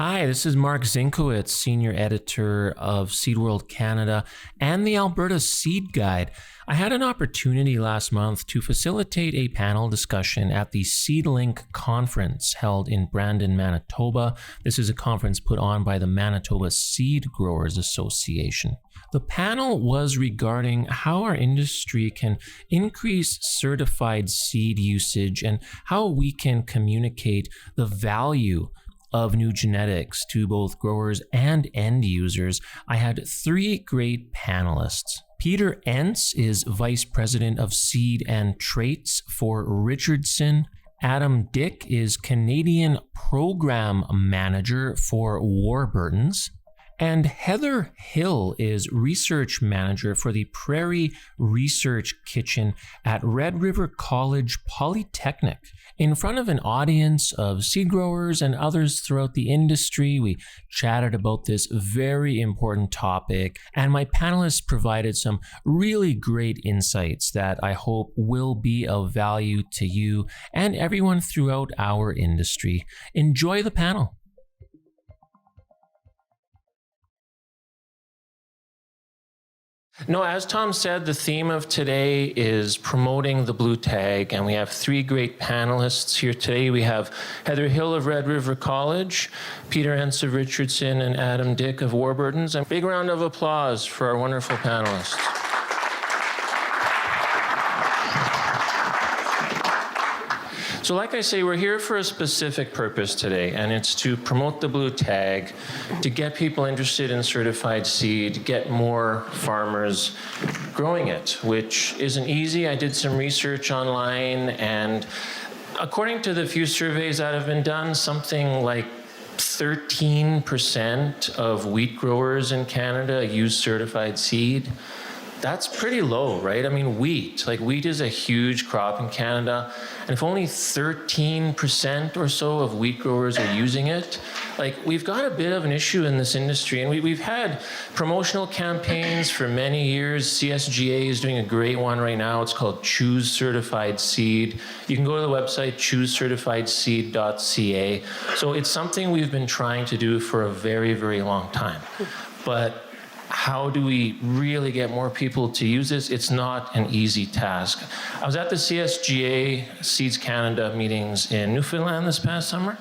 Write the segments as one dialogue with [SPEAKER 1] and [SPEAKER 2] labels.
[SPEAKER 1] Hi, this is Mark Zinkowitz, Senior Editor of Seed World Canada and the Alberta Seed Guide. I had an opportunity last month to facilitate a panel discussion at the SeedLink conference held in Brandon, Manitoba. This is a conference put on by the Manitoba Seed Growers Association. The panel was regarding how our industry can increase certified seed usage and how we can communicate the value of new genetics to both growers and end users. I had three great panelists. Peter Entz is Vice President of Seed and Traits for Richardson. Adam Dyck is Canadian Program Manager for Warburtons. And Heather Hill is Research Manager for the Prairie Research Kitchen at Red River College Polytechnic. In front of an audience of seed growers and others throughout the industry, we chatted about this very important topic, and my panelists provided some really great insights that I hope will be of value to you and everyone throughout our industry. Enjoy the panel. No, as Tom said, the theme of today is promoting the blue tag, and we have three great panelists here today. We have Heather Hill of Red River College, Peter Entz of Richardson, and Adam Dyck of Warburtons. A big round of applause for our wonderful panelists. So like I say, we're here for a specific purpose today, and it's to promote the blue tag, to get people interested in certified seed, get more farmers growing it, which isn't easy. I did some research online, and according to the few surveys that have been done, something like 13% of wheat growers in Canada use certified seed. That's pretty low, right? I mean, wheat is a huge crop in Canada, and if only 13% or so of wheat growers are using it, we've got a bit of an issue in this industry. And we've had promotional campaigns for many years. CSGA is doing a great one right now. It's called Choose Certified Seed. You can go to the website, choosecertifiedseed.ca. So it's something we've been trying to do for a very, very long time. But how do we really get more people to use this? It's not an easy task. I was at the CSGA Seeds Canada meetings in Newfoundland this past summer,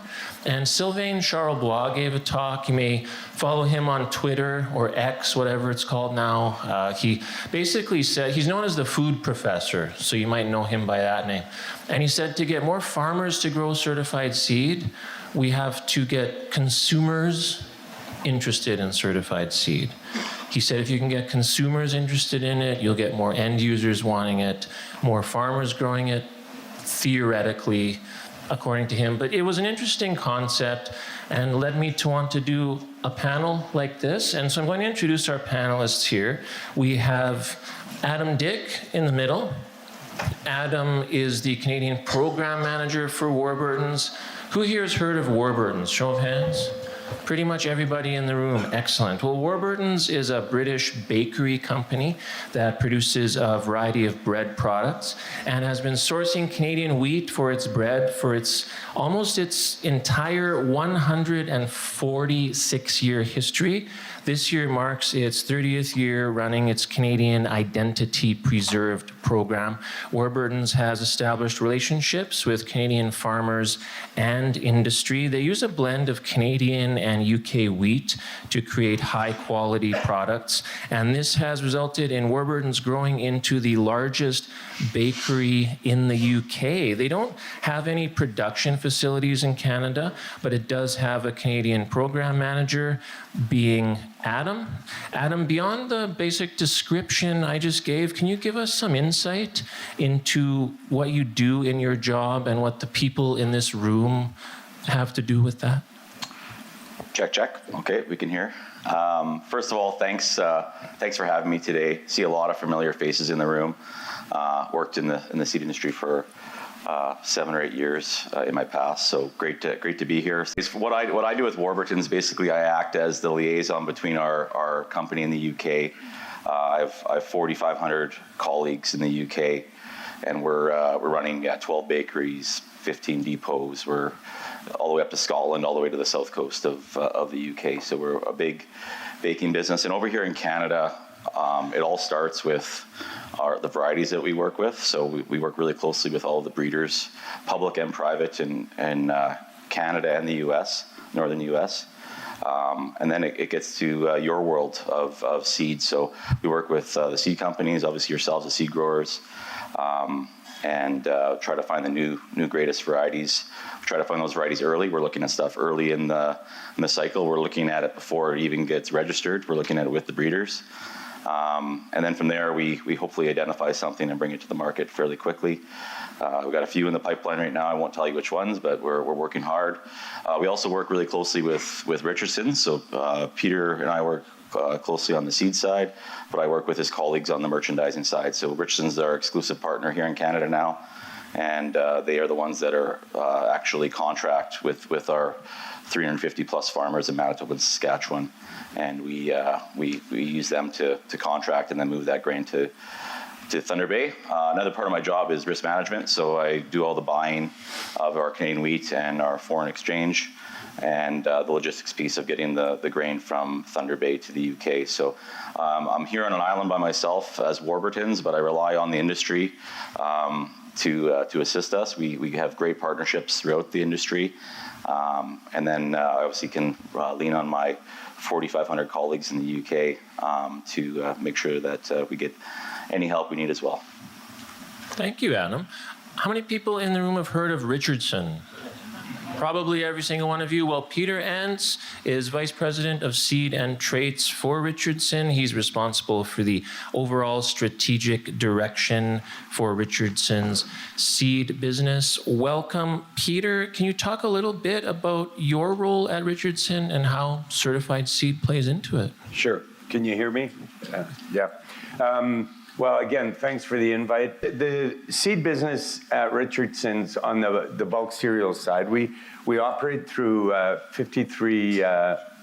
[SPEAKER 1] and Sylvain Charlebois gave a talk. You may follow him on Twitter or X, whatever it's called now. He basically said, he's known as the food professor, so you might know him by that name. And he said to get more farmers to grow certified seed, we have to get consumers interested in certified seed. He said if you can get consumers interested in it, you'll get more end users wanting it, more farmers growing it, theoretically, according to him. But it was an interesting concept and led me to want to do a panel like this. And so I'm going to introduce our panelists here. We have Adam Dyck in the middle. Adam is the Canadian Program Manager for Warburtons. Who here has heard of Warburtons? Show of hands. Pretty much everybody in the room. Excellent. Well, Warburtons is a British bakery company that produces a variety of bread products and has been sourcing Canadian wheat for its bread for almost its entire 146-year history. This year marks its 30th year running its Canadian Identity Preserved program. Warburtons has established relationships with Canadian farmers and industry. They use a blend of Canadian and UK wheat to create high-quality products, and this has resulted in Warburtons growing into the largest bakery in the UK. They don't have any production facilities in Canada, but it does have a Canadian program manager, being Adam. Adam, beyond the basic description I just gave, can you give us some insight into what you do in your job and what the people in this room have to do with that?
[SPEAKER 2] Check, check. Okay, we can hear. First of all, thanks for having me today. See a lot of familiar faces in the room. Worked in the seed industry for 7 or 8 years in my past, so great to be here. What I do with Warburtons, basically I act as the liaison between our company in the UK. I have 4,500 colleagues in the UK, and we're running 12 bakeries, 15 depots. We're all the way up to Scotland, all the way to the south coast of the UK. So we're a big baking business. And over here in Canada, it all starts with the varieties that we work with. So we work really closely with all of the breeders, public and private, in Canada and the US, northern US. And then it gets to your world of seeds. So we work with the seed companies, obviously yourselves, the seed growers, and try to find the new greatest varieties. We try to find those varieties early. We're looking at stuff early in the cycle. We're looking at it before it even gets registered. We're looking at it with the breeders. And then from there, we hopefully identify something and bring it to the market fairly quickly. We've got a few in the pipeline right now. I won't tell you which ones, but we're working hard. We also work really closely with Richardson. So Peter and I work closely on the seed side, but I work with his colleagues on the merchandising side. So Richardson's our exclusive partner here in Canada now, and they are the ones that are actually contract with our 350 plus farmers in Manitoba and Saskatchewan, and we use them to contract and then move that grain to Thunder Bay. Another part of my job is risk management, so I do all the buying of our Canadian wheat and our foreign exchange, and the logistics piece of getting the grain from Thunder Bay to the UK. So I'm here on an island by myself as Warburtons, but I rely on the industry to assist us. We have great partnerships throughout the industry, and then I obviously can lean on my 4,500 colleagues in the UK to make sure that we get any help we need as well.
[SPEAKER 1] Thank you, Adam. How many people in the room have heard of Richardson? Probably every single one of you. Well, Peter Entz is Vice President of Seed and Traits for Richardson. He's responsible for the overall strategic direction for Richardson's seed business. Welcome, Peter. Can you talk a little bit about your role at Richardson and how certified seed plays into it?
[SPEAKER 3] Sure. Can you hear me? Yeah. Well, again, thanks for the invite. The seed business at Richardson's on the bulk cereal side, we operate through 53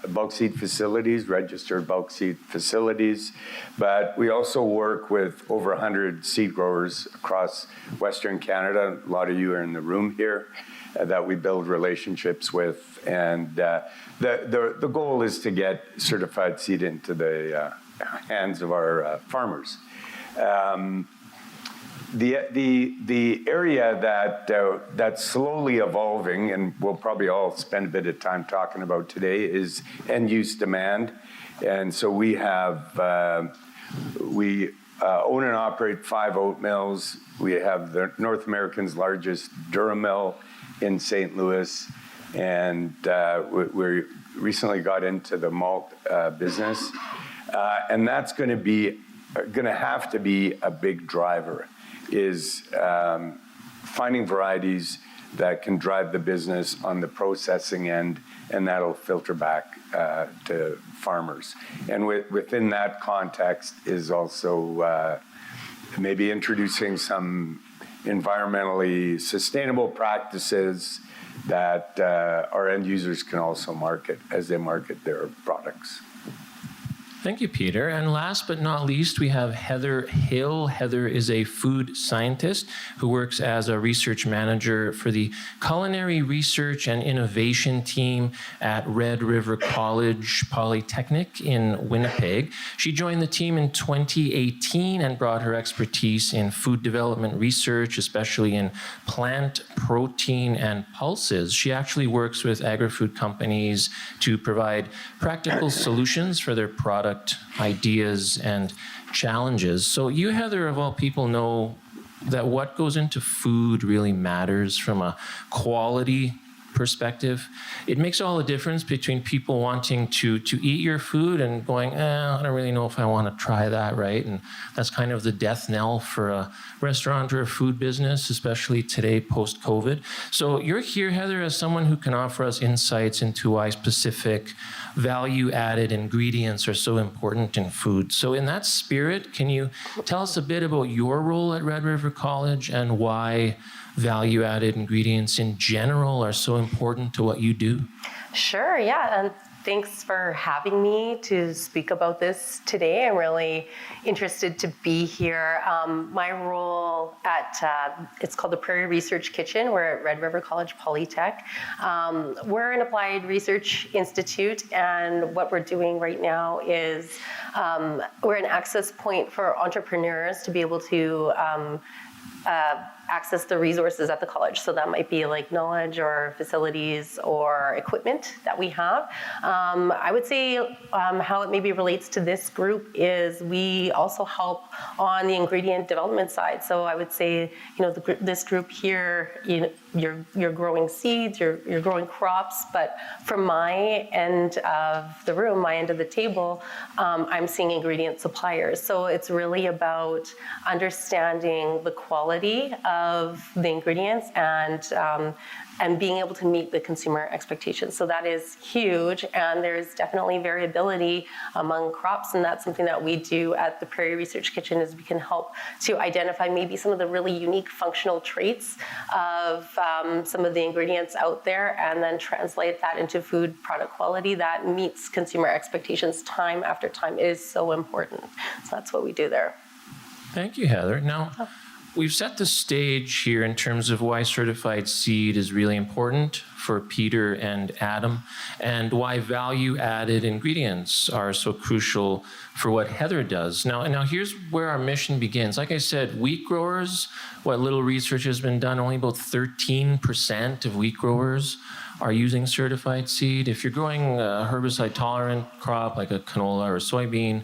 [SPEAKER 3] bulk seed facilities, registered bulk seed facilities, but we also work with over 100 seed growers across Western Canada. A lot of you are in the room here that we build relationships with, and the goal is to get certified seed into the hands of our farmers. The area that's slowly evolving, and we'll probably all spend a bit of time talking about today, is end-use demand. And so we have we own and operate 5 oat mills. We have the North American's largest durum mill in St. Louis, and we recently got into the malt business, and that's going to have to be a big driver, is finding varieties that can drive the business on the processing end, and that'll filter back to farmers. And within that context is also maybe introducing some environmentally sustainable practices that our end users can also market as they market their products.
[SPEAKER 1] Thank you, Peter. And last but not least, we have Heather Hill. Heather is a food scientist who works as a research manager for the Culinary Research and Innovation team at Red River College Polytechnic in Winnipeg. She joined the team in 2018 and brought her expertise in food development research, especially in plant protein and pulses. She actually works with agri-food companies to provide practical solutions for their product ideas and challenges. So you, Heather, of all people, know that what goes into food really matters from a quality perspective. It makes all the difference between people wanting to eat your food and going, I don't really know if I want to try that, right? And that's kind of the death knell for a restaurant or a food business, especially today post-COVID. So you're here, Heather, as someone who can offer us insights into why specific value-added ingredients are so important in food. So in that spirit, can you tell us a bit about your role at Red River College and why value-added ingredients in general are so important to what you do?
[SPEAKER 4] Sure, yeah. And Thanks for having me to speak about this today. I'm really interested to be here. My role at, it's called the Prairie Research Kitchen. We're at Red River College Polytech. We're an applied research institute, and what we're doing right now is we're an access point for entrepreneurs to be able to access the resources at the college. So that might be like knowledge or facilities or equipment that we have. I would say how it maybe relates to this group is we also help on the ingredient development side. So I would say, this group here, you're growing seeds, you're growing crops, but from my end of the room, my end of the table, I'm seeing ingredient suppliers. So it's really about understanding the quality of the ingredients and being able to meet the consumer expectations. So that is huge, and there's definitely variability among crops, and that's something that we do at the Prairie Research Kitchen is we can help to identify maybe some of the really unique functional traits of some of the ingredients out there, and then translate that into food product quality that meets consumer expectations time after time. It is so important. So that's what we do there.
[SPEAKER 1] Thank you, Heather. Now, we've set the stage here in terms of why certified seed is really important for Peter and Adam, and why value-added ingredients are so crucial for what Heather does. Now here's where our mission begins. Like I said, wheat growers, what little research has been done, only about 13% of wheat growers are using certified seed. If you're growing a herbicide-tolerant crop like a canola or a soybean,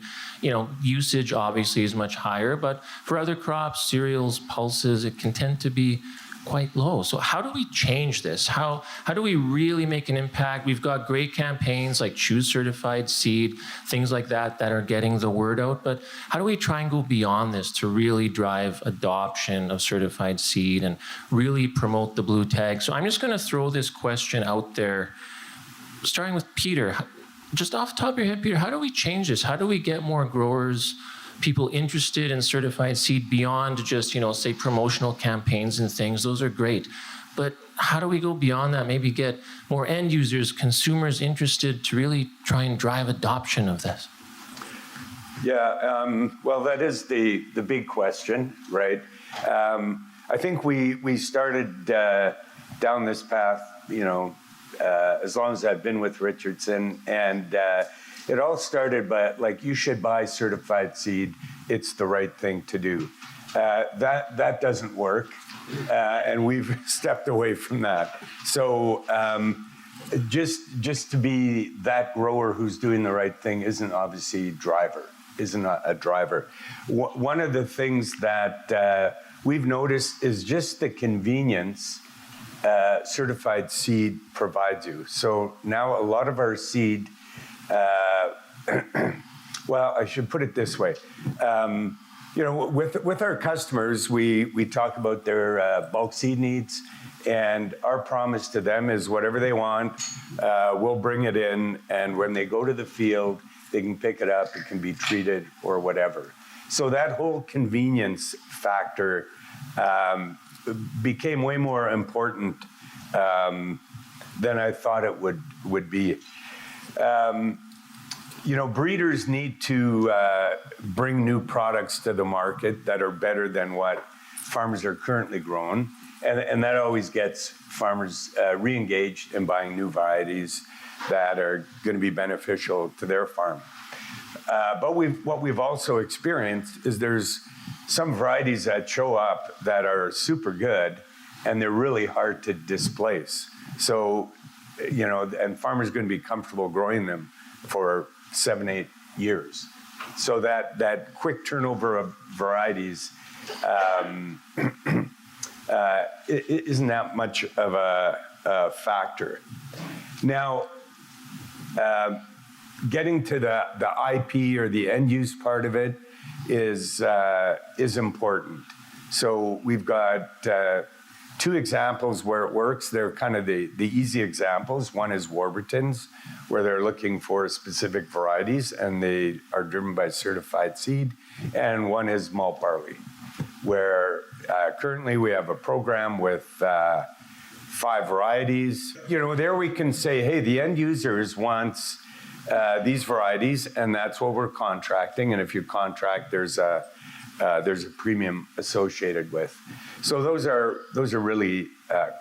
[SPEAKER 1] usage obviously is much higher, but for other crops, cereals, pulses, it can tend to be quite low. So how do we change this? How do we really make an impact? We've got great campaigns like Choose Certified Seed, things like that are getting the word out, but how do we try and go beyond this to really drive adoption of certified seed and really promote the blue tag? So I'm just going to throw this question out there, starting with Peter. Just off the top of your head, Peter, how do we change this? How do we get more growers, people interested in certified seed beyond just, say promotional campaigns and things? Those are great. But how do we go beyond that? Maybe get more end users, consumers interested to really try and drive adoption of this?
[SPEAKER 3] Yeah, well, that is the big question, right? I think we started down this path, as long as I've been with Richardson, and it all started by, you should buy certified seed. It's the right thing to do. That doesn't work, and we've stepped away from that. So just to be that grower who's doing the right thing isn't obviously isn't a driver. One of the things that we've noticed is just the convenience certified seed provides you. So now a lot of our seed, well, I should put it this way. With our customers, we talk about their bulk seed needs, and our promise to them is whatever they want, we'll bring it in, and when they go to the field, they can pick it up, it can be treated or whatever. So that whole convenience factor became way more important than I thought it would be. Breeders need to bring new products to the market that are better than what farmers are currently growing, and that always gets farmers re-engaged in buying new varieties that are going to be beneficial to their farm. But what we've also experienced is there's some varieties that show up that are super good, and they're really hard to displace. So, and farmers are going to be comfortable growing them for 7-8 years. So that quick turnover of varieties isn't that much of a factor. Now, getting to the IP or the end use part of it is important. So we've got two examples where it works. They're kind of the easy examples. One is Warburtons, where they're looking for specific varieties and they are driven by certified seed. And one is malt barley, where currently we have a program with 5 varieties. There we can say, hey, the end users wants these varieties, and that's what we're contracting. And if you contract, there's a premium associated with. So those are really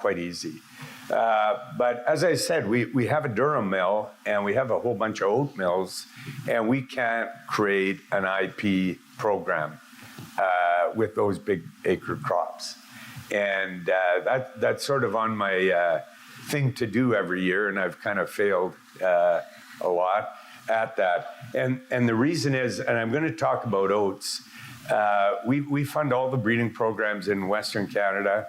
[SPEAKER 3] quite easy. But as I said, we have a durum mill and we have a whole bunch of oat mills, and we can't create an IP program with those big acre crops. And that's sort of on my thing to do every year, and I've kind of failed a lot at that. And the reason is, and I'm going to talk about oats, we fund all the breeding programs in Western Canada,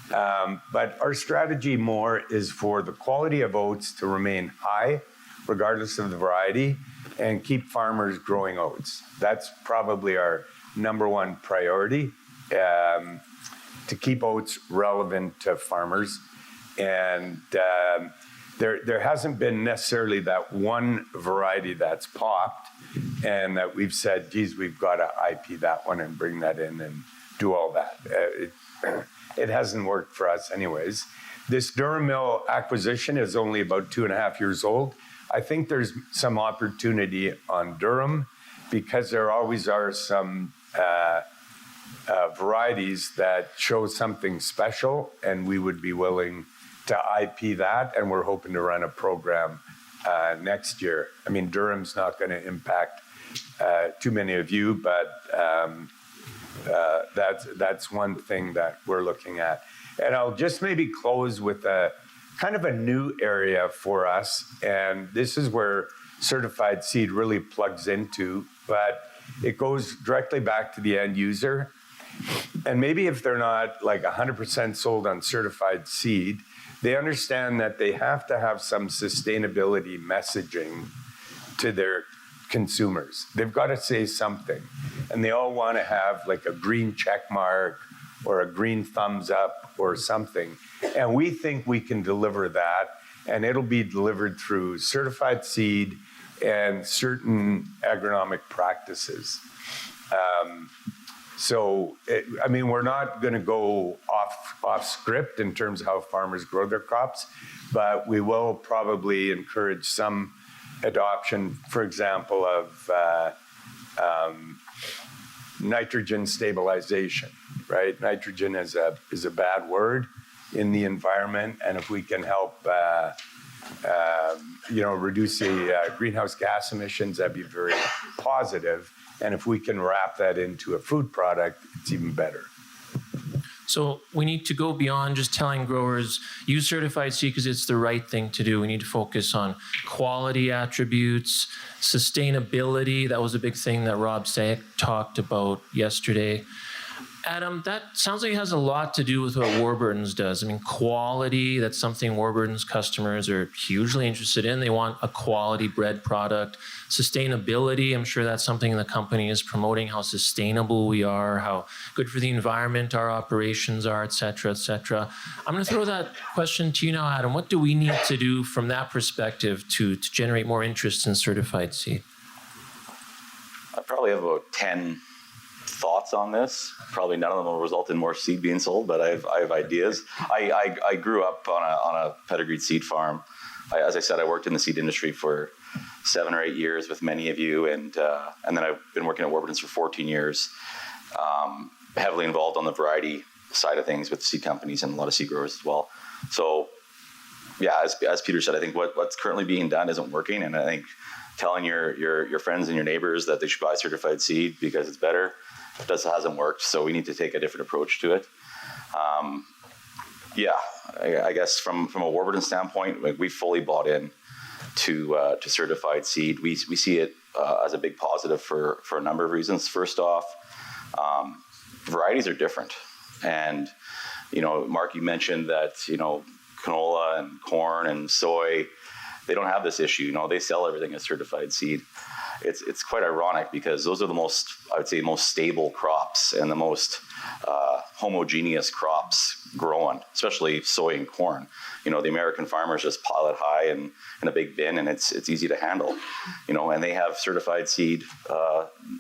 [SPEAKER 3] but our strategy more is for the quality of oats to remain high, regardless of the variety, and keep farmers growing oats. That's probably our number one priority, to keep oats relevant to farmers. And there hasn't been necessarily that one variety that's popped and that we've said, geez, we've got to IP that one and bring that in and do all that. It hasn't worked for us anyways. This durum mill acquisition is only about 2.5 years old. I think there's some opportunity on durum because there always are some varieties that show something special, and we would be willing to IP that, and we're hoping to run a program next year. I mean, durum's not going to impact too many of you, but that's one thing that we're looking at. And I'll just maybe close with a kind of a new area for us, and this is where certified seed really plugs into, but it goes directly back to the end user. And maybe if they're not like 100% sold on certified seed, they understand that they have to have some sustainability messaging to their consumers. They've got to say something. And they all want to have like a green check mark or a green thumbs up or something. And we think we can deliver that, and it'll be delivered through certified seed and certain agronomic practices. We're not going to go off script in terms of how farmers grow their crops, but we will probably encourage some adoption, for example, of nitrogen stabilization, right? Nitrogen is a bad word in the environment, and if we can help reduce the greenhouse gas emissions, that'd be very positive. And if we can wrap that into a food product, it's even better.
[SPEAKER 1] So we need to go beyond just telling growers, use certified seed because it's the right thing to do. We need to focus on quality attributes, sustainability. That was a big thing that Rob Sayek talked about yesterday. Adam, that sounds like it has a lot to do with what Warburtons does. I mean, quality, that's something Warburtons customers are hugely interested in. They want a quality bread product. Sustainability, I'm sure that's something the company is promoting, how sustainable we are, how good for the environment our operations are, et cetera, et cetera. I'm going to throw that question to you now, Adam. What do we need to do from that perspective to generate more interest in certified seed?
[SPEAKER 2] I probably have about 10 thoughts on this. Probably none of them will result in more seed being sold, but I have ideas. I grew up on a pedigreed seed farm. As I said, I worked in the seed industry for 7 or 8 years with many of you, and then I've been working at Warburtons for 14 years, heavily involved on the variety side of things with seed companies and a lot of seed growers as well. So, yeah, as Peter said, I think what's currently being done isn't working, and I think telling your friends and your neighbors that they should buy certified seed because it's better hasn't worked. So we need to take a different approach to it. I guess from a Warburton standpoint, we fully bought in to certified seed. We see it as a big positive for a number of reasons. First off, varieties are different, and Mark, you mentioned that canola and corn and soy, they don't have this issue. They sell everything as certified seed. It's quite ironic because those are the most stable crops and the most homogeneous crops growing, especially soy and corn. The American farmers just pile it high in a big bin, and it's easy to handle. And they have certified seed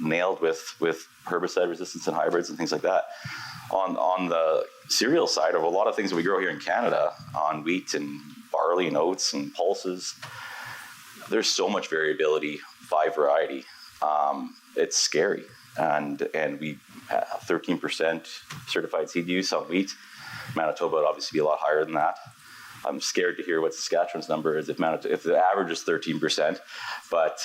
[SPEAKER 2] nailed with herbicide resistance and hybrids and things like that. On the cereal side of a lot of things that we grow here in Canada, on wheat and barley and oats and pulses, there's so much variability by variety. It's scary. And we have 13% certified seed use on wheat. Manitoba would obviously be a lot higher than that. I'm scared to hear what Saskatchewan's number is if the average is 13%. But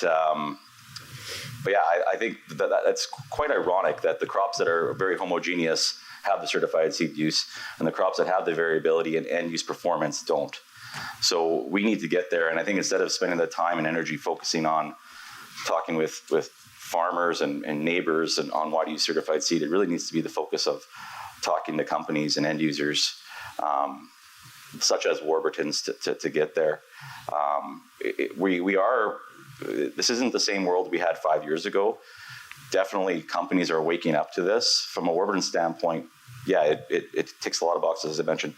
[SPEAKER 2] yeah, I think that's quite ironic that the crops that are very homogeneous have the certified seed use, and the crops that have the variability and end use performance don't. So we need to get there. And I think instead of spending the time and energy focusing on talking with farmers and neighbors and on why to use certified seed, it really needs to be the focus of talking to companies and end users, such as Warburtons, to get there. This isn't the same world we had 5 years ago. Definitely companies are waking up to this. From a Warburton standpoint, yeah, it ticks a lot of boxes, as I mentioned.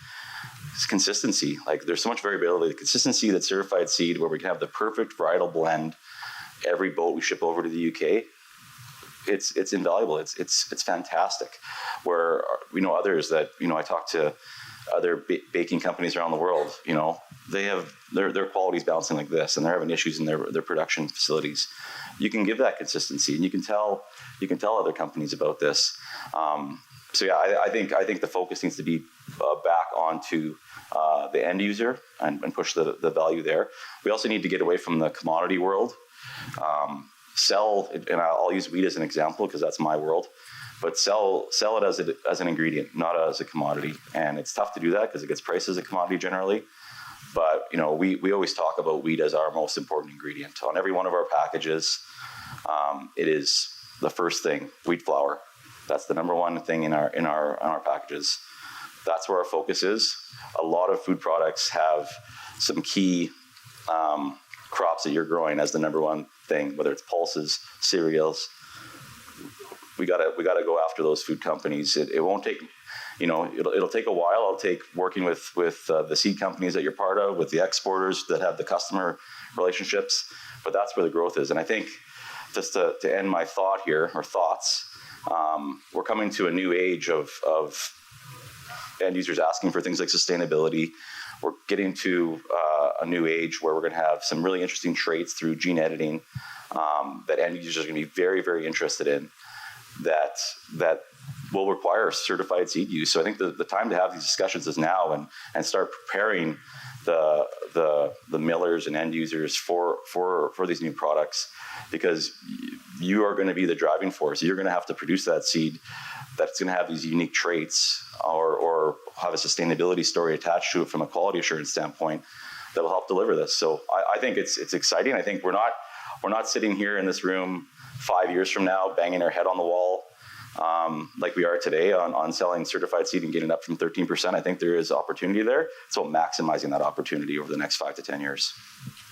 [SPEAKER 2] It's consistency. Like, there's so much variability. The consistency that certified seed, where we can have the perfect varietal blend every boat we ship over to the UK, it's invaluable. It's fantastic. Where we know others that, I talk to other baking companies around the world, they have their quality's bouncing like this, and they're having issues in their production facilities. You can give that consistency, and you can tell other companies about this. So yeah, I think the focus needs to be back onto the end user and push the value there. We also need to get away from the commodity world. Sell, and I'll use wheat as an example because that's my world, but sell it as an ingredient, not as a commodity. And it's tough to do that because it gets priced as a commodity generally. But we always talk about wheat as our most important ingredient on every one of our packages. It is the first thing, wheat flour. That's the number one thing in our packages. That's where our focus is. A lot of food products have some key crops that you're growing as the number one thing, whether it's pulses, cereals. We gotta go after those food companies. It won't take, it'll take a while. It'll take working with the seed companies that you're part of, with the exporters that have the customer relationships. But that's where the growth is. And I think, just to end my thought here, or thoughts, we're coming to a new age of end users asking for things like sustainability. We're getting to a new age where we're going to have some really interesting traits through gene editing that end users are going to be very, very interested in, that will require certified seed use. So I think the time to have these discussions is now, and start preparing the millers and end users for these new products, because you are going to be the driving force. You're going to have to produce that seed that's going to have these unique traits, or have a sustainability story attached to it from a quality assurance standpoint that will help deliver this. So I think it's exciting. I think we're not sitting here in this room 5 years from now banging our head on the wall like we are today on selling certified seed and getting up from 13%. I think there is opportunity there. So maximizing that opportunity over the next 5 to 10 years.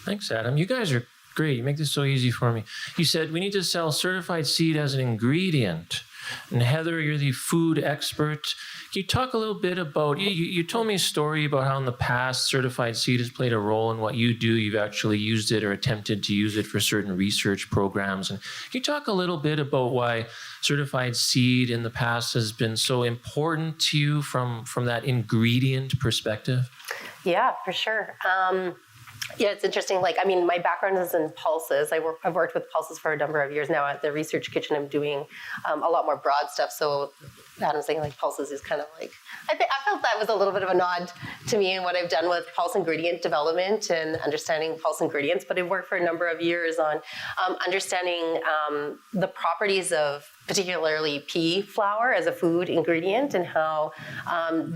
[SPEAKER 1] Thanks, Adam. You guys are great. You make this so easy for me. You said we need to sell certified seed as an ingredient. And Heather, you're the food expert. Can you talk a little bit about, you told me a story about how in the past certified seed has played a role in what you do. You've actually used it or attempted to use it for certain research programs. And can you talk a little bit about why certified seed in the past has been so important to you from that ingredient perspective?
[SPEAKER 4] Yeah, for sure. Yeah, it's interesting. My background is in pulses. I've worked with pulses for a number of years now. At the Research Kitchen, I'm doing a lot more broad stuff. So Adam's saying pulses is kind of I felt that was a little bit of a nod to me and what I've done with pulse ingredient development and understanding pulse ingredients. But I've worked for a number of years on understanding the properties of particularly pea flour as a food ingredient, and how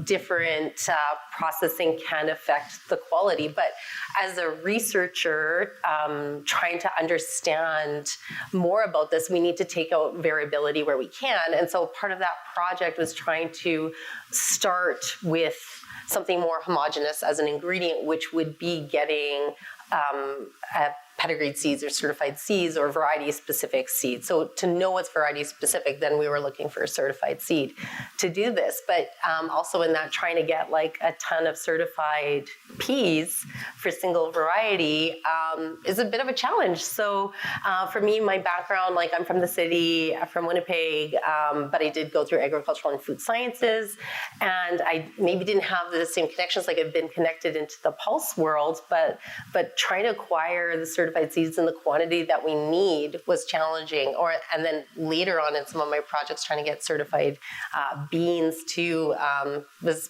[SPEAKER 4] different processing can affect the quality. But as a researcher trying to understand more about this, we need to take out variability where we can. And so part of that project was trying to start with something more homogeneous as an ingredient, which would be getting pedigreed seeds or certified seeds or variety-specific seeds. So to know what's variety-specific, then we were looking for a certified seed to do this. But also in that, trying to get a ton of certified peas for single variety is a bit of a challenge. So for me, my background, I'm from the city, from Winnipeg, but I did go through agricultural and food sciences, and I maybe didn't have the same connections. I've been connected into the pulse world, but trying to acquire the certified certified seeds in the quantity that we need was challenging. And then later on in some of my projects, trying to get certified beans too was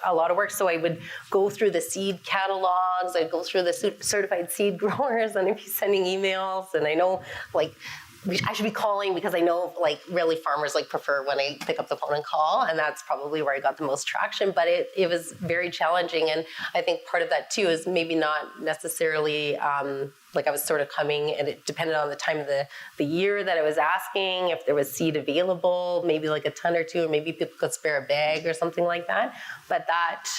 [SPEAKER 4] a lot of work. So I would go through the seed catalogs, I'd go through the certified seed growers, and I'd be sending emails. And I know, like, I should be calling because I know, like, really farmers like prefer when I pick up the phone and call, and that's probably where I got the most traction. But it was very challenging, and I think part of that too is maybe not necessarily like I was sort of coming, and it depended on the time of the year that I was asking, if there was seed available, maybe like a ton or two, or maybe people could spare a bag or something like that. But that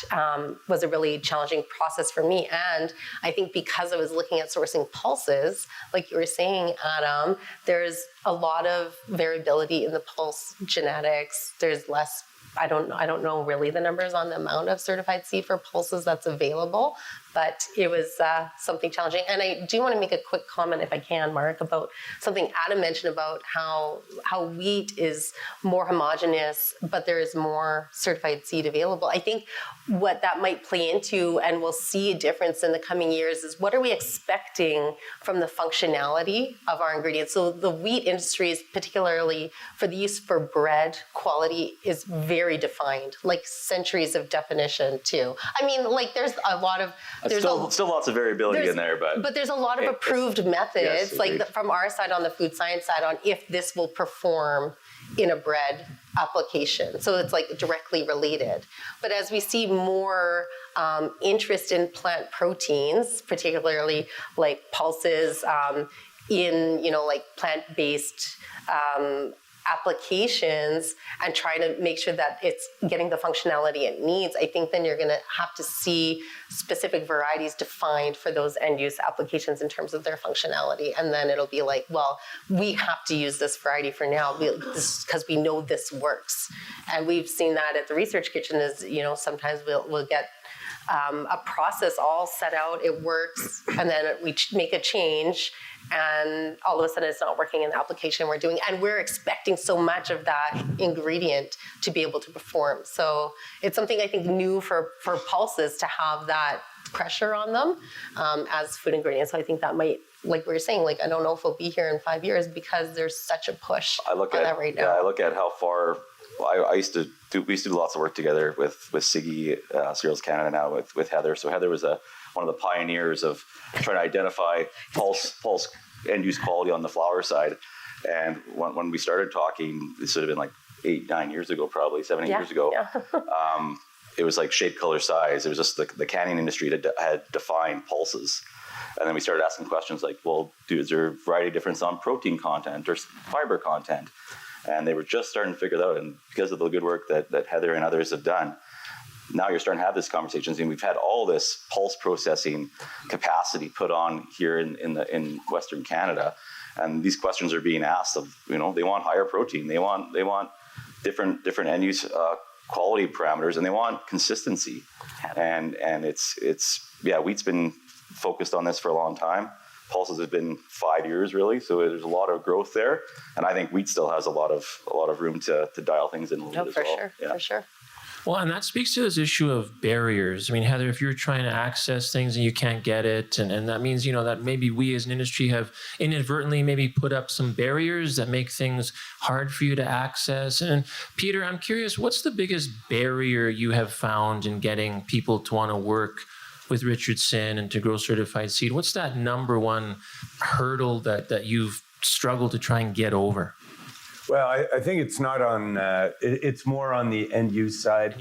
[SPEAKER 4] was a really challenging process for me. And I think because I was looking at sourcing pulses, like you were saying, Adam, there's a lot of variability in the pulse genetics. There's less, I don't know really the numbers on the amount of certified seed for pulses that's available, but it was something challenging. And I do want to make a quick comment, if I can, Mark, about something Adam mentioned about how wheat is more homogeneous, but there is more certified seed available. I think what that might play into, and we'll see a difference in the coming years, is what are we expecting from the functionality of our ingredients? So the wheat industry is particularly for the use for bread quality is very defined, like centuries of definition too. I mean, like there's a lot of
[SPEAKER 2] Still lots of variability in there, but
[SPEAKER 4] there's a lot of approved methods,
[SPEAKER 2] yes,
[SPEAKER 4] like from our side, on the food science side, on if this will perform in a bread application. So it's like directly related. But as we see more interest in plant proteins, particularly like pulses in, like plant-based applications, and trying to make sure that it's getting the functionality it needs, I think then you're going to have to see specific varieties defined for those end-use applications in terms of their functionality. And then it'll be like, well, we have to use this variety for now because we know this works. And we've seen that at the Research Kitchen is, sometimes we'll get a process all set out, it works, and then we make a change, and all of a sudden it's not working in the application we're doing, and we're expecting so much of that ingredient to be able to perform. So it's something I think new for pulses to have that pressure on them as food ingredients. So I think that might, like we were saying, like I don't know if we'll be here in 5 years because there's such a push on that right now.
[SPEAKER 2] Yeah, I look at how far. We used to do lots of work together with Siggy, Cereals Canada now with Heather. So Heather was one of the pioneers of trying to identify pulse end-use quality on the flour side. And when we started talking, this would have been like 8-9 years ago, probably 7-8 years ago. Yeah. It was like shape, color, size. It was just the canning industry had defined pulses. And then we started asking questions like, well, is there a variety difference on protein content or fiber content? And they were just starting to figure that out. And because of the good work that Heather and others have done, now you're starting to have these conversations. And we've had all this pulse processing capacity put on here in Western Canada. And these questions are being asked of, they want higher protein. They want different end use quality parameters, and they want consistency. And it's wheat's been focused on this for a long time. Pulses have been 5 years really, so there's a lot of growth there, and I think wheat still has a lot of room to dial things in a little bit as well.
[SPEAKER 4] Sure, yeah. For sure.
[SPEAKER 1] Well, and that speaks to this issue of barriers. I mean, Heather, if you're trying to access things and you can't get it, and that means, that maybe we as an industry have inadvertently maybe put up some barriers that make things hard for you to access. And Peter, I'm curious, what's the biggest barrier you have found in getting people to want to work with Richardson and to grow certified seed? What's that number one hurdle that you've struggled to try and get over?
[SPEAKER 3] Well, I think it's not on. It's more on the end use side,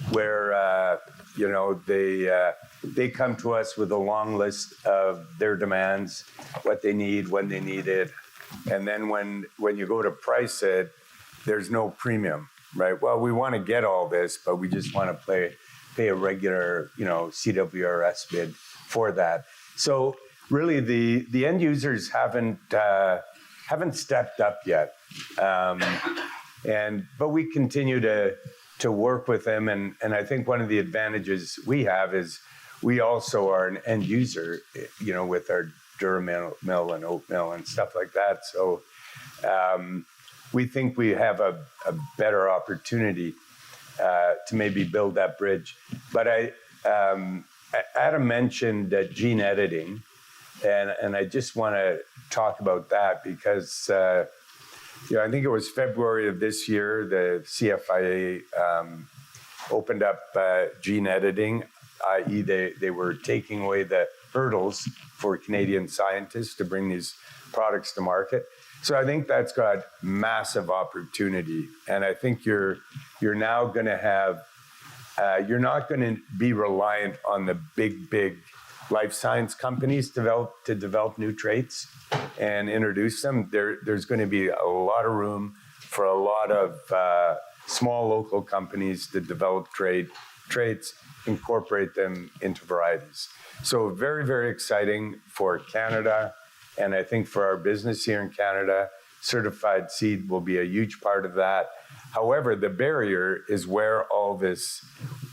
[SPEAKER 3] where they come to us with a long list of their demands, what they need, when they need it, and then when you go to price it, there's no premium, right? Well, we want to get all this, but we just want to pay a regular, CWRS bid for that. So really, the end users haven't stepped up yet, but we continue to work with them, and I think one of the advantages we have is we also are an end user, with our Duramill and oat mill and stuff like that. So we think we have a better opportunity to maybe build that bridge. But Adam mentioned gene editing, And I just want to talk about that because, I think it was February of this year, the CFIA opened up gene editing, i.e. they were taking away the hurdles for Canadian scientists to bring these products to market. So I think that's got massive opportunity. And I think you're now going to have, you're not going to be reliant on the big life science companies to develop new traits and introduce them. There's going to be a lot of room for a lot of small local companies to develop traits, incorporate them into varieties. So very, very exciting for Canada. And I think for our business here in Canada, certified seed will be a huge part of that. However, the barrier is where all this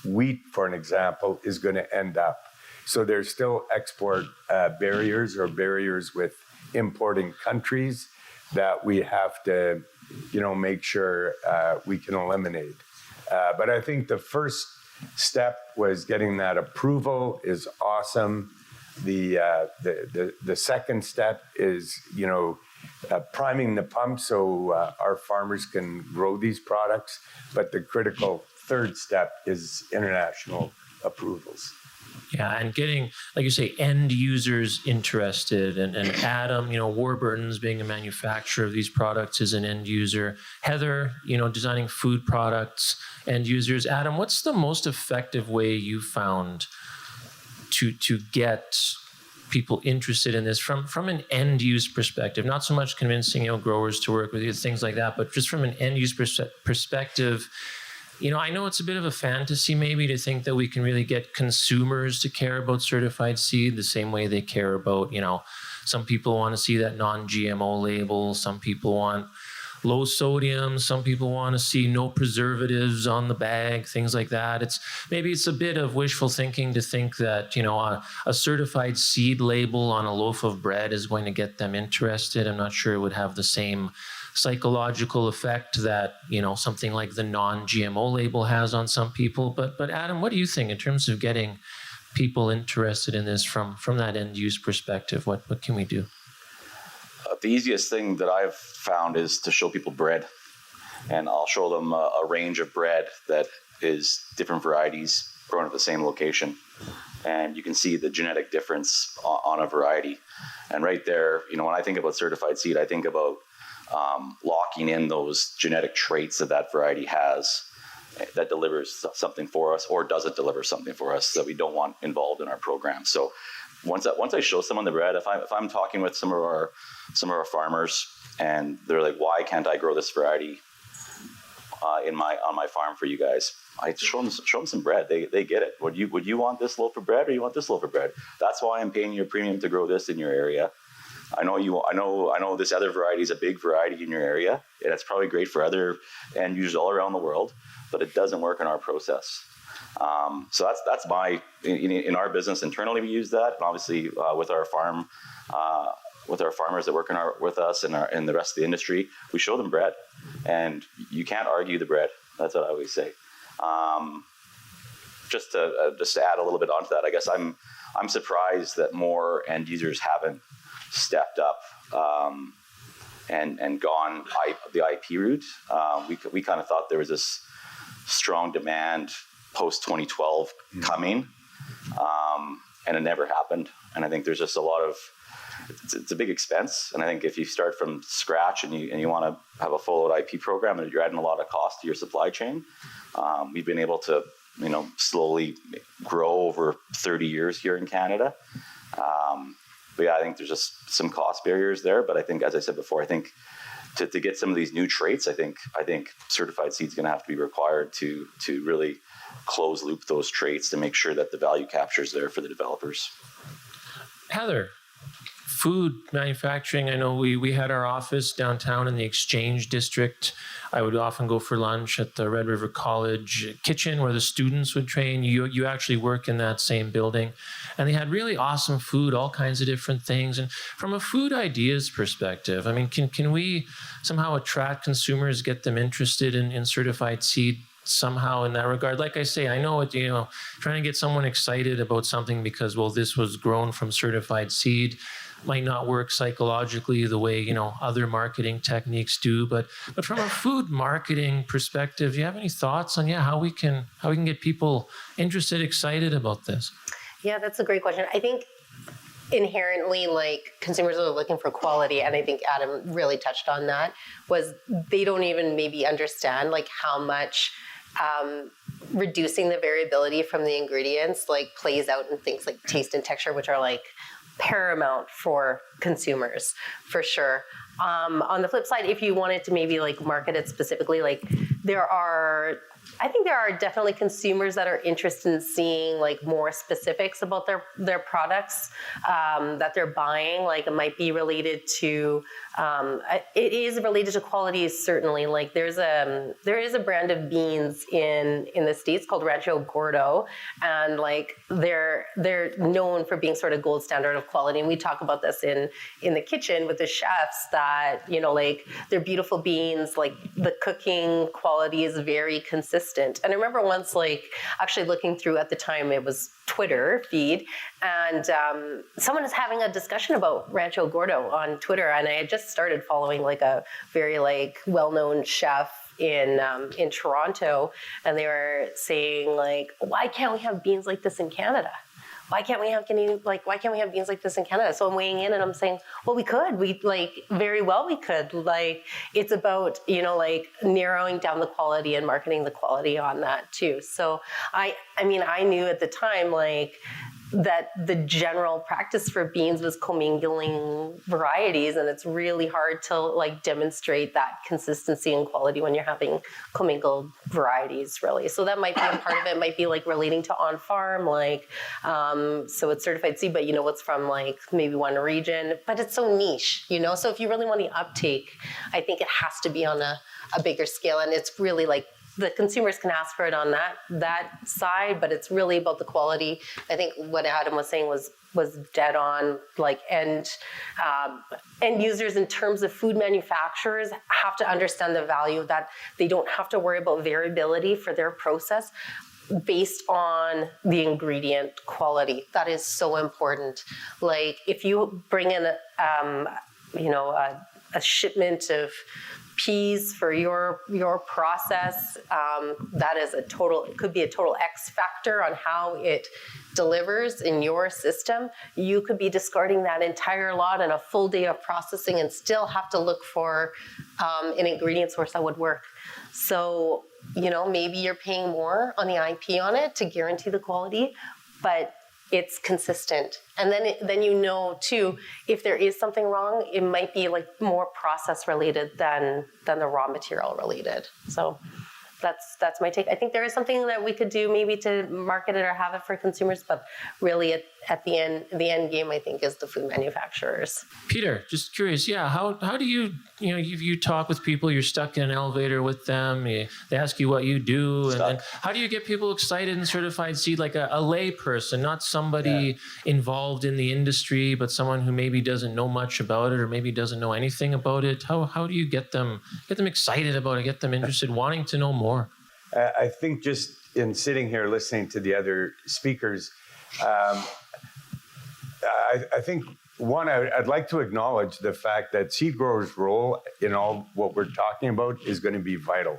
[SPEAKER 3] wheat, for an example, is going to end up. So there's still export barriers or barriers with importing countries that we have to, make sure we can eliminate. But I think the first step was getting that approval is awesome. The second step is, priming the pump so our farmers can grow these products. But the critical third step is international approvals.
[SPEAKER 1] Yeah, and getting, like you say, end users interested. And Adam, Warburtons being a manufacturer of these products is an end user. Heather, designing food products, end users. Adam, what's the most effective way you found to get people interested in this from an end use perspective? Not so much convincing growers to work with you, things like that, but just from an end use perspective. I know it's a bit of a fantasy maybe to think that we can really get consumers to care about certified seed the same way they care about, some people want to see that non-GMO label, some people want low sodium, some people want to see no preservatives on the bag, things like that. It's a bit of wishful thinking to think that, a certified seed label on a loaf of bread is going to get them interested. I'm not sure it would have the same psychological effect that, something like the non-GMO label has on some people. But Adam, what do you think in terms of getting people interested in this from that end use perspective? What can we do?
[SPEAKER 2] The easiest thing that I've found is to show people bread. And I'll show them a range of bread that is different varieties grown at the same location. And you can see the genetic difference on a variety. And right there, when I think about certified seed, I think about locking in those genetic traits that variety has that delivers something for us or doesn't deliver something for us that we don't want involved in our program. So once I show someone the bread, if I'm talking with some of our farmers and they're like, why can't I grow this variety on my farm for you guys? I show them some bread. They get it. Would you want this loaf of bread or you want this loaf of bread? That's why I'm paying you a premium to grow this in your area. I know this other variety is a big variety in your area, and it's probably great for other end users all around the world, but it doesn't work in our process. So that's in our business internally we use that, and obviously with our farm, with our farmers that work with us and the rest of the industry, we show them bread, and you can't argue the bread. That's what I always say. Just to add a little bit onto that, I guess I'm surprised that more end users haven't stepped up and gone the IP route. We kind of thought there was this strong demand post 2012 coming, and it never happened. And I think there's just a lot of it's a big expense. And I think if you start from scratch and you want to have a full IP program and you're adding a lot of cost to your supply chain, we've been able to slowly grow over 30 years here in Canada. But yeah, I think there's just some cost barriers there. But I think, as I said before, I think to get some of these new traits, I think certified seed is going to have to be required to really close loop those traits to make sure that the value capture is there for the developers.
[SPEAKER 1] Heather, food manufacturing. I know we had our office downtown in the Exchange District. I would often go for lunch at the Red River College kitchen where the students would train. You actually work in that same building. And they had really awesome food, all kinds of different things. And from a food ideas perspective, I mean, can we somehow attract consumers, get them interested in certified seed somehow in that regard? Like I say, I know it, trying to get someone excited about something because, well, this was grown from certified seed might not work psychologically the way, other marketing techniques do. But from a food marketing perspective, do you have any thoughts on, how we can get people interested, excited about this?
[SPEAKER 4] Yeah, that's a great question. I think inherently, like, consumers are looking for quality, and I think Adam really touched on that, was they don't even maybe understand like how much reducing the variability from the ingredients like plays out in things like taste and texture, which are like paramount for consumers, for sure. On the flip side, if you wanted to maybe like market it specifically, like I think there are definitely consumers that are interested in seeing like more specifics about their products that they're buying. Like, it might be related to, it is related to quality, certainly. Like, there is a brand of beans in the States called Rancho Gordo, and like they're known for being sort of gold standard of quality. And we talk about this in the kitchen with the chefs, that like, they're beautiful beans, like the cooking quality is very consistent. And I remember once, like, actually looking through, at the time it was Twitter feed, and someone is having a discussion about Rancho Gordo on Twitter, and I had just started following like a very like well-known chef in Toronto, and they were saying like, why can't we have beans like this in Canada? Why can't we have beans like this in Canada? So I'm weighing in and I'm saying, well, we could. Very well we could. Like, it's about, like, narrowing down the quality and marketing the quality on that too. So I knew at the time, like, that the general practice for beans was commingling varieties, and it's really hard to like demonstrate that consistency and quality when you're having commingled varieties, really. So that might be a part of it. Might be like relating to on farm, like so it's certified seed, but it's from like maybe one region, but it's so niche, So if you really want the uptake, I think it has to be on a bigger scale, and it's really like, the consumers can ask for it on that side, but it's really about the quality. I think what Adam was saying was dead on. Like, end users in terms of food manufacturers have to understand the value that they don't have to worry about variability for their process based on the ingredient quality. That is so important. Like, if you bring in a shipment of peas for your process, that is it could be a total X factor on how it delivers in your system. You could be discarding that entire lot in a full day of processing and still have to look for an ingredient source that would work. So, maybe you're paying more on the IP on it to guarantee the quality, but it's consistent. And then too, if there is something wrong, it might be like more process related than the raw material related. So that's my take. I think there is something that we could do maybe to market it or have it for consumers, but really at the end game, I think, is the food manufacturers.
[SPEAKER 1] Peter, just curious, how do you talk with people, you're stuck in an elevator with them, they ask you what you do, and then how do you get people excited in certified seed, like a lay person, not somebody involved in the industry, but someone who maybe doesn't know much about it or maybe doesn't know anything about it? How do you get them excited about it, get them interested, wanting to know more?
[SPEAKER 3] I think just in sitting here listening to the other speakers, I think, one, I'd like to acknowledge the fact that seed growers' role in all what we're talking about is going to be vital.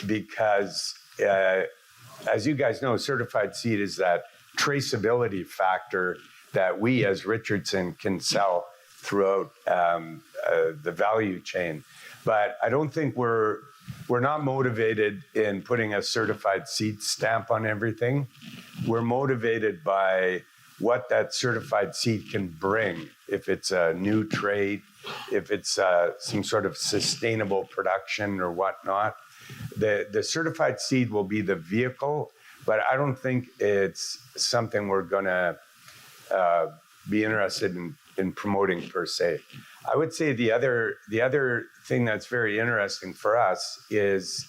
[SPEAKER 3] Because, as you guys know, certified seed is that traceability factor that we as Richardson can sell throughout the value chain. But I don't think we're not motivated in putting a certified seed stamp on everything. We're motivated by what that certified seed can bring, if it's a new trait, if it's some sort of sustainable production or whatnot. The certified seed will be the vehicle, but I don't think it's something we're going to be interested in promoting per se. I would say the other thing that's very interesting for us is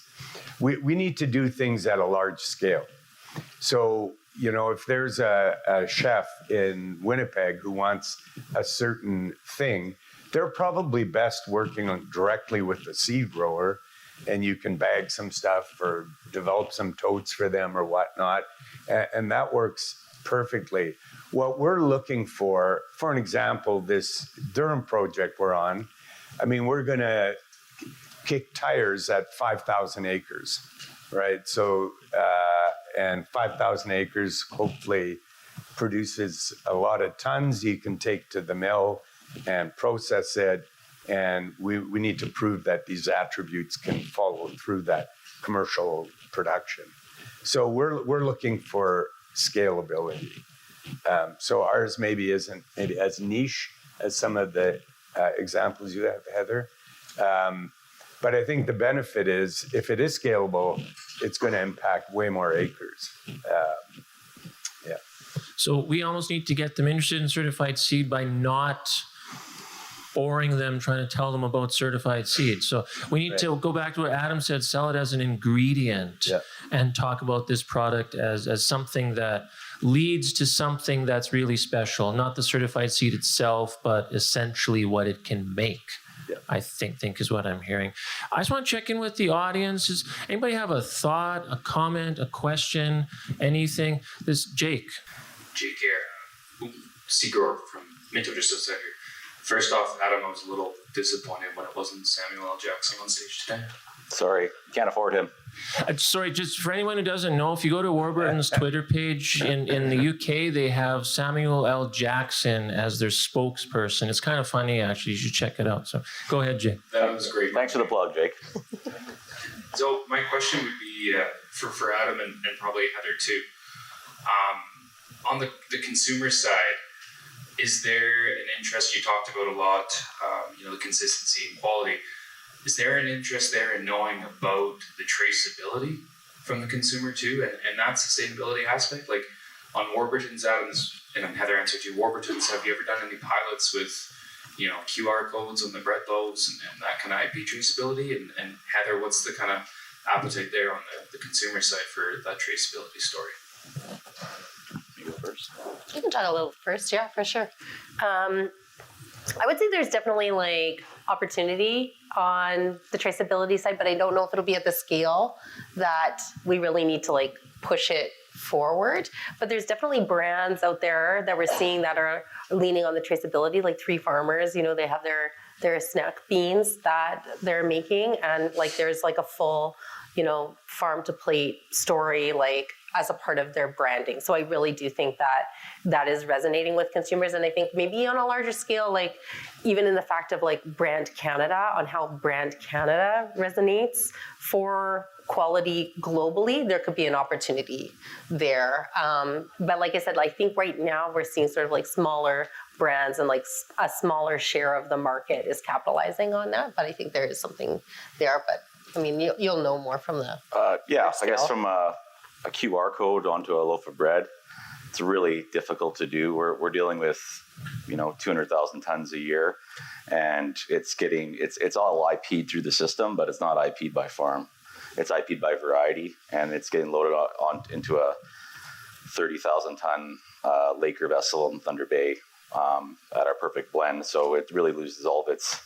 [SPEAKER 3] we need to do things at a large scale. So, if there's a chef in Winnipeg who wants a certain thing, they're probably best working directly with the seed grower and you can bag some stuff or develop some totes for them or whatnot. And that works perfectly. What we're looking for an example, this Durham project we're on, I mean, we're going to kick tires at 5,000 acres, right? So, and 5,000 acres hopefully produces a lot of tons you can take to the mill and process it. And we need to prove that these attributes can follow through that commercial production. So we're looking for scalability. So ours maybe isn't maybe as niche as some of the examples you have, Heather. But I think the benefit is if it is scalable, it's going to impact way more acres. Yeah.
[SPEAKER 1] So we almost need to get them interested in certified seed by not boring them, trying to tell them about certified seed. So we need to go back to what Adam said, sell it as an ingredient and talk about this product as something that leads to something that's really special, not the certified seed itself, but essentially what it can make. I think is what I'm hearing. I just want to check in with the audience. Does anybody have a thought, a comment, a question, anything? Jake
[SPEAKER 5] here, seed grower from Minto, just outside here. First off, Adam, I was a little disappointed when it wasn't Samuel L. Jackson on stage today.
[SPEAKER 2] Sorry, can't afford him.
[SPEAKER 1] Sorry, just for anyone who doesn't know, if you go to Warburtons' Twitter page, in the UK, they have Samuel L. Jackson as their spokesperson. It's kind of funny, actually. You should check it out. So go ahead, Jake.
[SPEAKER 5] That was great.
[SPEAKER 2] Thanks for the plug, Jake.
[SPEAKER 5] So my question would be for Adam and probably Heather too. On the consumer side, is there an interest, you talked about a lot, the consistency and quality. Is there an interest there in knowing about the traceability from the consumer too, and that sustainability aspect? Like on Warburtons, Adams, and Heather answered you, Warburtons, have you ever done any pilots with, QR codes on the bread loaves and that kind of IP traceability? And Heather, what's the kind of appetite there on the consumer side for that traceability story?
[SPEAKER 2] You go first.
[SPEAKER 4] You can talk a little first, yeah, for sure. I would say there's definitely opportunity on the traceability side, but I don't know if it'll be at the scale that we really need to push it forward. But there's definitely brands out there that we're seeing that are leaning on the traceability, like Three Farmers. They have their snack beans that they're making, and there's a full farm to plate story as a part of their branding. So I really do think that is resonating with consumers. And I think maybe on a larger scale, even in the fact of Brand Canada, on how Brand Canada resonates for quality globally, there could be an opportunity there. But like I said, I think right now we're seeing sort of smaller brands and a smaller share of the market is capitalizing on that. But I think there is something there. But I mean, you'll know more from the
[SPEAKER 2] I guess from a QR code onto a loaf of bread, it's really difficult to do. We're dealing with 200,000 tons a year, and it's all IP'd through the system, but it's not IP'd by farm. It's IP'd by variety, and it's getting loaded on into a 30,000 ton Laker vessel in Thunder Bay at our perfect blend. So it really loses all of its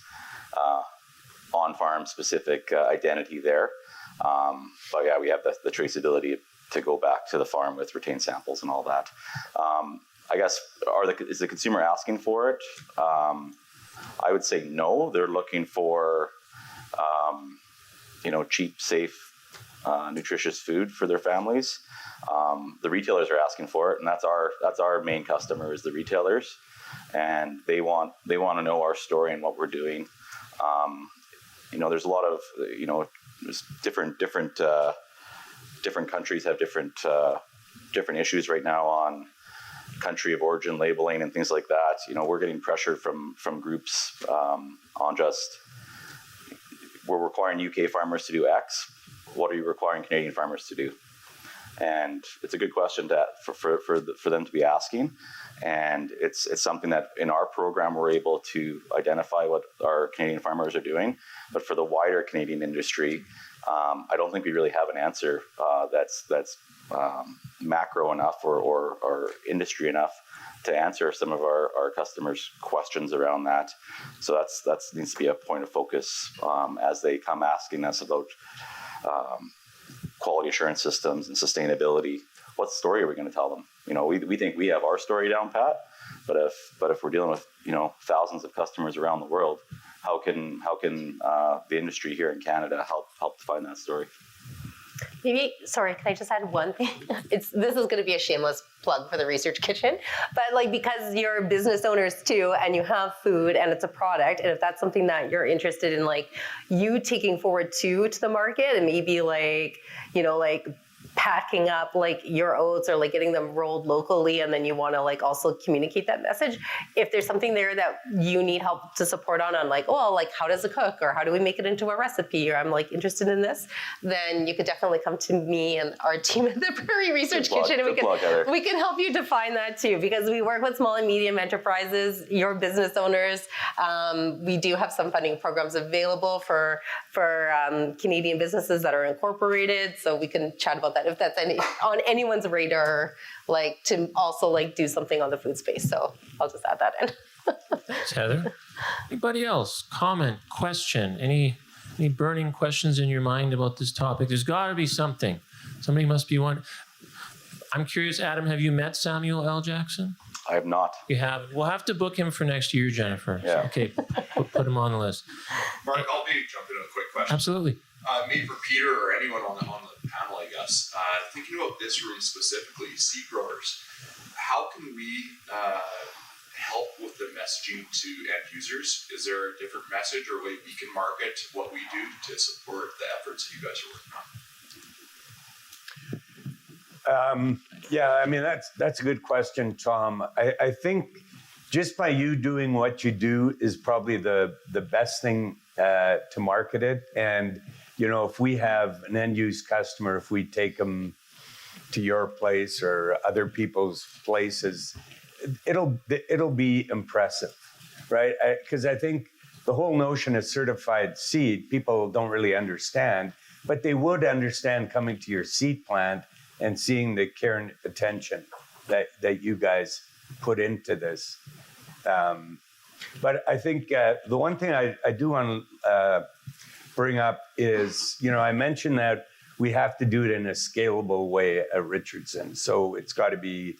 [SPEAKER 2] on-farm specific identity there. But yeah, we have the traceability to go back to the farm with retained samples and all that. I guess, is the consumer asking for it? I would say no. They're looking for, cheap, safe, nutritious food for their families. The retailers are asking for it, and that's our main customer is the retailers, and they want to know our story and what we're doing. There's a lot of there's different countries have different issues right now on country of origin labeling and things like that. We're getting pressure from groups on just, we're requiring UK farmers to do X. What are you requiring Canadian farmers to do? And it's a good question for them to be asking. And it's something that in our program we're able to identify what our Canadian farmers are doing. But for the wider Canadian industry, I don't think we really have an answer that's macro enough or industry enough answer some of our customers' questions around that. So that needs to be a point of focus as they come asking us about quality assurance systems and sustainability. What story are we going to tell them? We think we have our story down pat, but if we're dealing with thousands of customers around the world, how can the industry here in Canada help define that story?
[SPEAKER 4] Maybe, sorry, can I just add one thing? This is going to be a shameless plug for the Research Kitchen, but because you're business owners too, and you have food and it's a product, and if that's something that you're interested in, you taking forward to the market, and maybe packing up your oats or getting them rolled locally, and then you want to also communicate that message. If there's something there that you need help to support on how does it cook, or how do we make it into a recipe, or I'm interested in this, then you could definitely come to me and our team at the Prairie Research Kitchen, and we can help you define that too, because we work with small and medium enterprises, your business owners. We do have some funding programs available for Canadian businesses that are incorporated, so we can chat about that if that's on anyone's radar, to also do something on the food space. So I'll just add that in.
[SPEAKER 1] Thanks, Heather. Anybody else? Comment, question, any burning questions in your mind about this topic? There's got to be something. Somebody must be one. I'm curious, Adam, have you met Samuel L. Jackson?
[SPEAKER 2] I have not.
[SPEAKER 1] You haven't? We'll have to book him for next year, Jennifer.
[SPEAKER 2] Yeah.
[SPEAKER 1] So, okay, put him on the list.
[SPEAKER 6] Mark, I'll maybe jump in with a quick question.
[SPEAKER 1] Absolutely.
[SPEAKER 6] Maybe for Peter or anyone on the panel, I guess. Thinking about this room specifically, seed growers, how can we help with the messaging to end users? Is there a different message or way we can market what we do to support the efforts that you guys are working on?
[SPEAKER 3] That's a good question, Tom. I think just by you doing what you do is probably the best thing to market it. And if we have an end-use customer, if we take them to your place or other people's places, it'll be impressive, right? Because I think the whole notion of certified seed, people don't really understand, but they would understand coming to your seed plant and seeing the care and attention that you guys put into this. But I think the one thing I do want to bring up is, I mentioned that we have to do it in a scalable way at Richardson. So it's got to be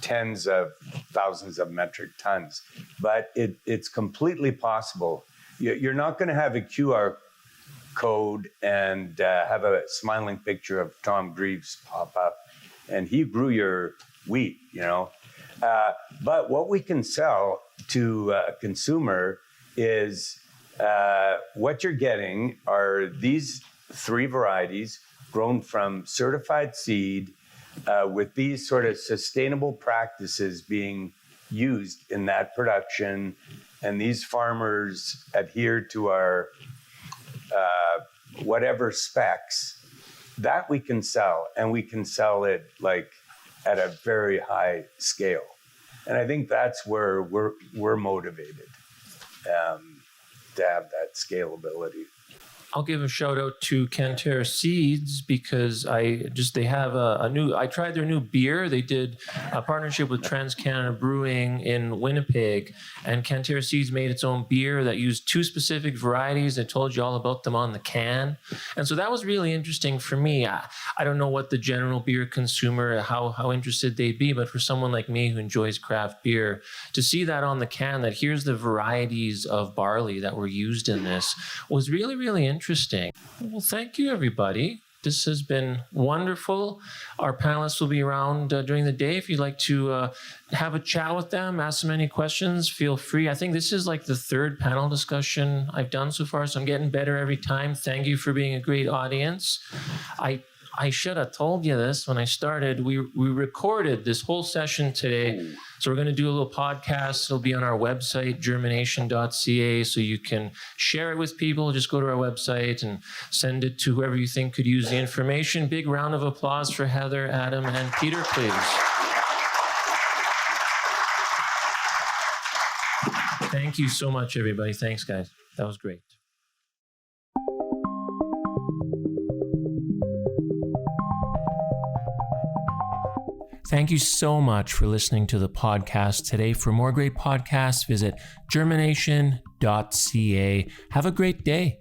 [SPEAKER 3] tens of thousands of metric tons. But it's completely possible. You're not going to have a QR code and have a smiling picture of Tom Greaves pop up, and he grew your wheat, But what we can sell to a consumer is what you're getting are these 3 varieties grown from certified seed with these sort of sustainable practices being used in that production, and these farmers adhere to our whatever specs that we can sell, and we can sell it at a very high scale. And I think that's where we're motivated to have that scalability.
[SPEAKER 1] I'll give a shout out to Canterra Seeds because they have I tried their new beer. They did a partnership with TransCanada Brewing in Winnipeg, and Canterra Seeds made its own beer that used 2 specific varieties. I told you all about them on the can. And so that was really interesting for me. I don't know what the general beer consumer, how interested they'd be, but for someone like me who enjoys craft beer, to see that on the can, that here's the varieties of barley that were used in this, was really, really interesting. Well, thank you, everybody. This has been wonderful. Our panelists will be around during the day. If you'd like to have a chat with them, ask them any questions, feel free. I think this is the 3rd panel discussion I've done so far, so I'm getting better every time. Thank you for being a great audience. I should have told you this when I started. We recorded this whole session today. So we're going to do a little podcast. It'll be on our website, germination.ca, so you can share it with people. Just go to our website and send it to whoever you think could use the information. Big round of applause for Heather, Adam, and Peter, please. Thank you so much, everybody. Thanks, guys. That was great. Thank you so much for listening to the podcast today. For more great podcasts, visit germination.ca. Have a great day.